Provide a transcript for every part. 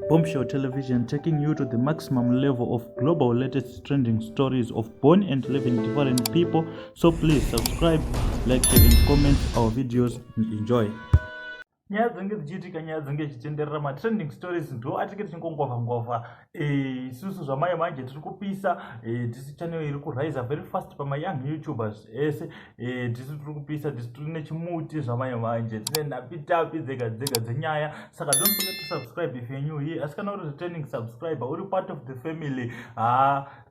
Bombshell Television, taking you to the maximum level of global latest trending stories of born and living different people. So please subscribe, like, share and comment our videos and enjoy. Nyaya dzinenge dzichiitika, nyaya dzinenge dzichitenderera, matrending stories ndo atinge tichingongova isusu zvamai manje tiri kupisa, tisi channel iri kurise very fast pamayoung youtubers ese, tisi tiri kupisa, tisi tiri nechimuti zvamai manje, tine nhapitapi dzega dzega dzenyaya. Saka don't forget to subscribe if you're new here. Asi kana uri returning subscriber, uri part of the family,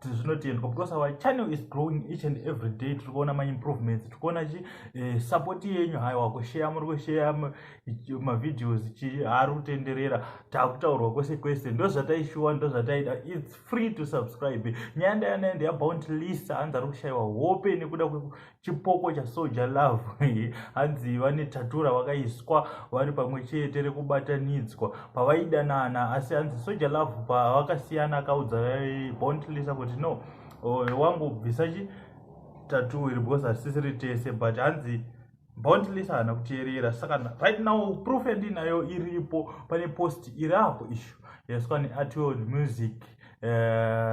zvinotendwa because our channel is growing each and every day. Tiri kuona ma-improvements, tiri kuona support yenyu, haiwa kushare, muri kushare mavideos ari kutenderera, takutaurwa kwese kwese, ndo zvataishuwa, ndo zvataida. It's free to subscribe. Nyaya ndayanaende yabounty list hanzi ari kushayiwa hope nekuda kwechipoko chasoldier love hanzi vane tatura vakaiswa vari pamwe chete rekubatanidzwa pavaidanana, asi hanzi soldier love pavakasiyana akaudza bounty list kuti no, wangobvisa tatu iri because hatisisiri tese, but hanzi bounty list haana kuteerera. Saka right now proof yandinayo iripo, pane post irapo ishu yaiswa neArtworld Music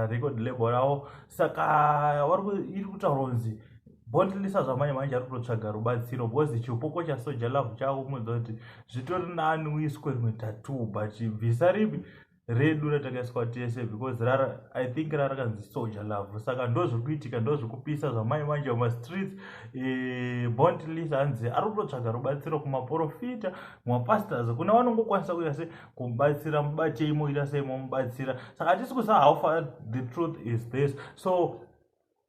record label ravo. Saka iri kutaura kunzi bounty list zvamanje manje ari kutotsvaga rubatsiro because chipoko chasoldier love chavo kumudza kuti zvitori nani uiswe rimwe tattoo, but bvisa ripi redu ratakaiswa tese because I think rarakanzi soldier love. Saka ndo zviri kuitika, ndo zviri kupisa zvamai manje mumastreets. Bounty list hanzi ari kutotsvaga rubatsiro kumaprofita, kumapastors, kuna vanongokwanisa kuita se kumubatsira, mubatei moita sei momubatsira. Saka hatisi kuziva how far the truth is this, so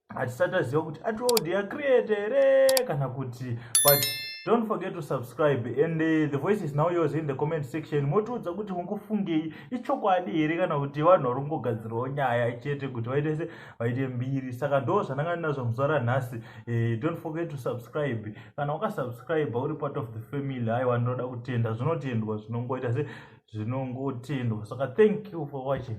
hatisati aziva kuti Artworld yacreate here kana kuti, but don't forget to subscribe, and the voice is now yours in the comment section. Motiudza kuti mungofungei, ichokwadi here kana kuti vanhu vari kungogadzirawo nyaya chete kuti vaite se vaite mbiri. Saka ndo zvandanga ndinazvo muzuva ranhasi. Don't forget to subscribe. Kana wakasubscribe uri part of the family, haiwa ndinoda kutenda, zvinotendwa, zvinongoita se zvinongotendwa. Saka thank you for watching.